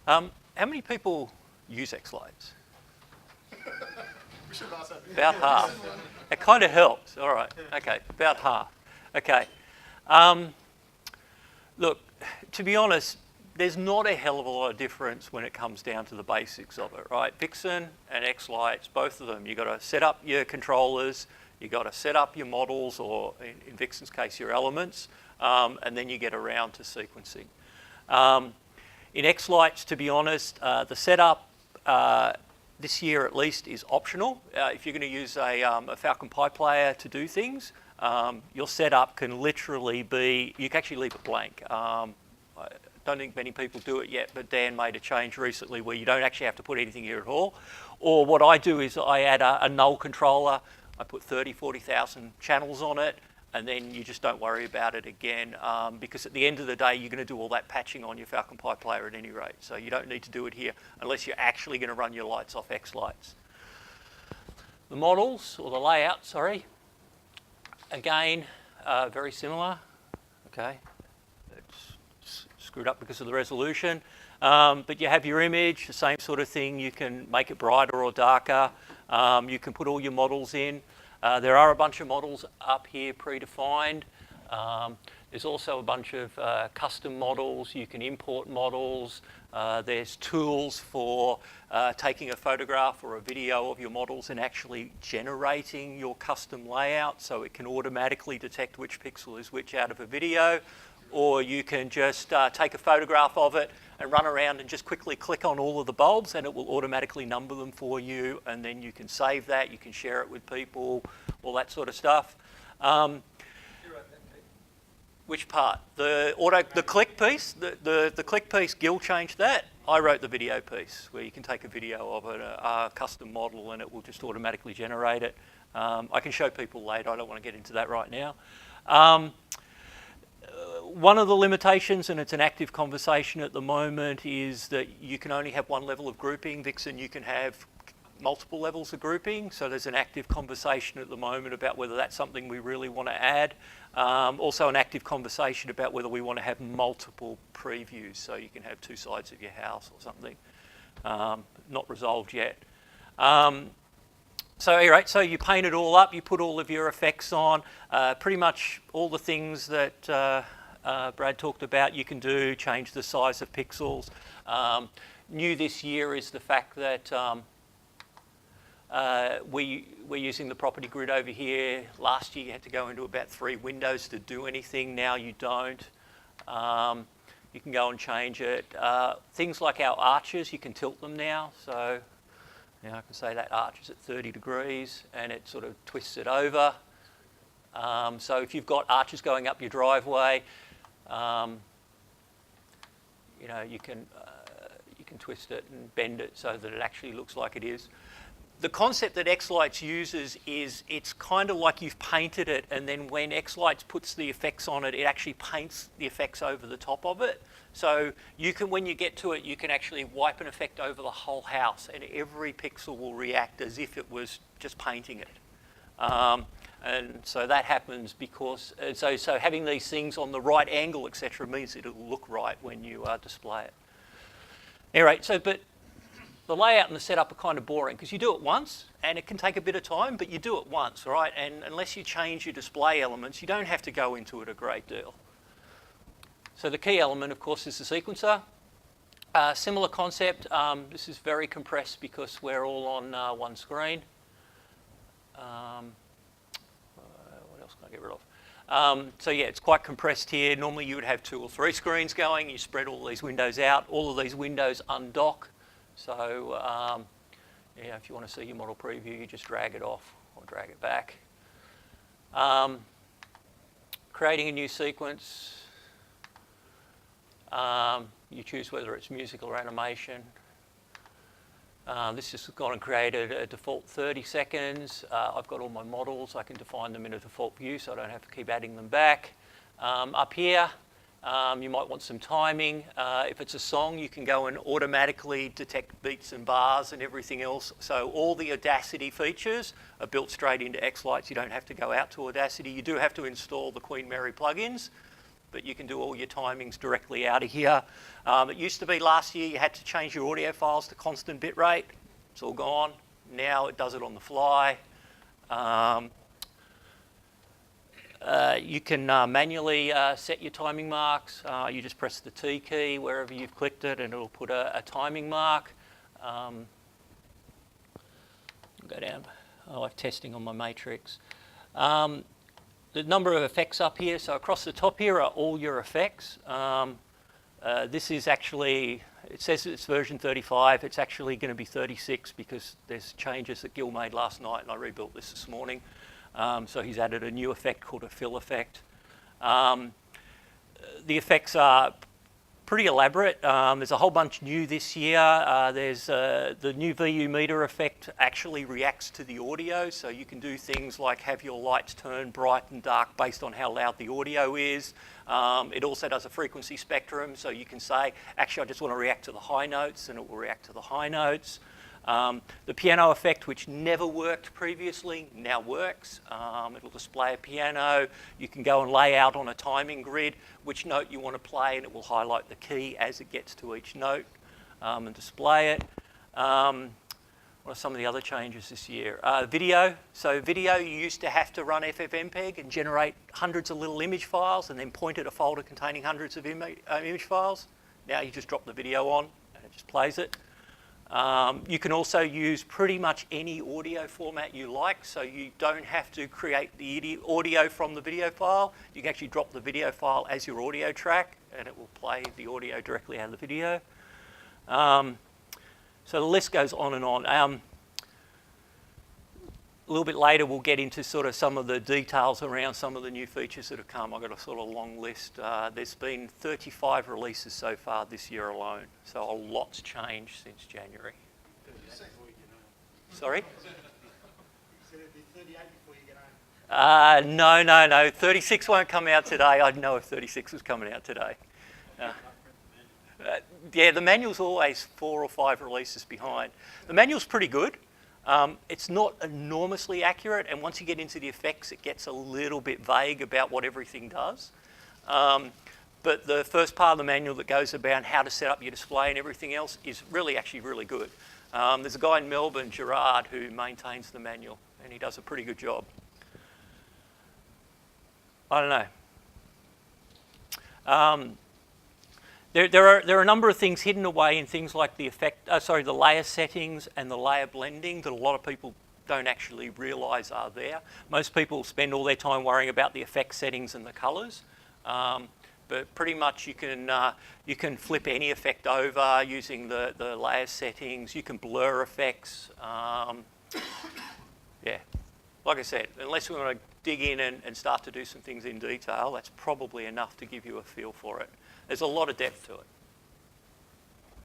How many people use XLights? We should have asked that. About half. It kind of helps. All right. Okay. About half. Okay. Look, to be honest, there's not a hell of a lot of difference when it comes down to the basics of it, right? Vixen and XLights, both of them, you've got to set up your controllers, you've got to set up your models, or in Vixen's case, your elements, and then you get around to sequencing. In XLights, to be honest, the setup this year at least is optional. If you're going to use a Falcon Pi player to do things, your setup can literally be, you can actually leave it blank. I don't think many people do it yet, but Dan made a change recently where you don't actually have to put anything here at all. Or what I do is I add a null controller, I put 30, 40,000 channels on it, and then you just don't worry about it again, because at the end of the day, you're going to do all that patching on your Falcon Pi player at any rate. So you don't need to do it here unless you're actually going to run your lights off XLights. The models, or the layout, sorry, again, very similar. Okay, it's screwed up because of the resolution. But you have your image, the same sort of thing. You can make it brighter or darker. You can put all your models in. There are a bunch of models up here predefined. There's also a bunch of custom models. You can import models. There's tools for taking a photograph or a video of your models and actually generating your custom layout, so it can automatically detect which pixel is which out of a video. Or you can just take a photograph of it and run around and just quickly click on all of the bulbs, and it will automatically number them for you, and then you can save that, you can share it with people, all that sort of stuff. Which part? The click piece? The click piece, Gil changed that. I wrote the video piece, where you can take a video of a custom model and it will just automatically generate it. I can show people later, I don't want to get into that right now. One of the limitations, and it's an active conversation at the moment, is that you can only have one level of grouping. Vixen, you can have multiple levels of grouping, so there's an active conversation at the moment about whether that's something we really want to add. Also an active conversation about whether we want to have multiple previews, so you can have two sides of your house or something. Not resolved yet. So anyway, so you paint it all up, you put all of your effects on, pretty much all the things that Brad talked about you can do, change the size of pixels. New this year is the fact that we're using the property grid over here. Last year you had to go into about 3 windows to do anything, now you don't. You can go and change it. Things like our arches, you can tilt them now, so I can say that arch is at 30 degrees and it sort of twists it over. So if you've got arches going up your driveway, you can twist it and bend it so that it actually looks like it is. The concept that XLights uses is it's kind of like you've painted it, and then when XLights puts the effects on it, it actually paints the effects over the top of it. So you can, when you get to it, you can actually wipe an effect over the whole house, and every pixel will react as if it was just painting it. And so that happens because, so having these things on the right angle, etc., means it'll look right when you display it. Anyway, but the layout and the setup are kind of boring because you do it once and it can take a bit of time, but you do it once, right? And unless you change your display elements, you don't have to go into it a great deal. So the key element, of course, is the sequencer. Similar concept. This is very compressed because we're all on one screen. What else can I get rid of? So yeah, it's quite compressed here. Normally you would have 2 or 3 screens going. You spread all these windows out. All of these windows undock. So if you want to see your model preview, you just drag it off or drag it back. Creating a new sequence. You choose whether it's musical or animation. This has gone and created a default 30 seconds. I've got all my models. I can define them in a default view so I don't have to keep adding them back. Up here, you might want some timing. If it's a song, you can go and automatically detect beats and bars and everything else. So all the Audacity features are built straight into XLights. You don't have to go out to Audacity. You do have to install the Queen Mary plugins, but you can do all your timings directly out of here. It used to be last year you had to change your audio files to constant bit rate. It's all gone. Now it does it on the fly. You can manually set your timing marks. You just press the T key wherever you've clicked it and it'll put a timing mark. Go down. I like testing on my matrix. The number of effects up here, so across the top here are all your effects. This is actually, it says it's version 35, it's actually going to be 36 because there's changes that Gil made last night and I rebuilt this morning. So he's added a new effect called a fill effect. The effects are pretty elaborate. There's a whole bunch new this year. There's the new VU meter effect actually reacts to the audio, so you can do things like have your lights turn bright and dark based on how loud the audio is. It also does a frequency spectrum, so you can say, actually I just want to react to the high notes, and it will react to the high notes. The piano effect, which never worked previously, now works. It'll display a piano. You can go and lay out on a timing grid which note you want to play, and it will highlight the key as it gets to each note and display it. What are some of the other changes this year? Video. So video, you used to have to run FFmpeg and generate hundreds of little image files and then point at a folder containing hundreds of image files. Now you just drop the video on and it just plays it. You can also use pretty much any audio format you like, so you don't have to create the audio from the video file. You can actually drop the video file as your audio track and it will play the audio directly out of the video. So the list goes on and on. A little bit later we'll get into sort of some of the details around some of the new features that have come. I've got a sort of long list. There's been 35 releases so far this year alone, so a lot's changed since January. Sorry? You said it'd be 38 before you get home. No. 36 won't come out today. I'd know if 36 was coming out today. Yeah, the manual's always 4 or 5 releases behind. The manual's pretty good. It's not enormously accurate, and once you get into the effects, it gets a little bit vague about what everything does. But the first part of the manual that goes about how to set up your display and everything else is actually really good. There's a guy in Melbourne, Gerard, who maintains the manual, and he does a pretty good job. I don't know. There are a number of things hidden away in things like the the layer settings and the layer blending that a lot of people don't actually realise are there. Most people spend all their time worrying about the effect settings and the colours, but pretty much you can flip any effect over using the layer settings. You can blur effects. Yeah, like I said, unless we want to dig in and start to do some things in detail, that's probably enough to give you a feel for it. There's a lot of depth to it.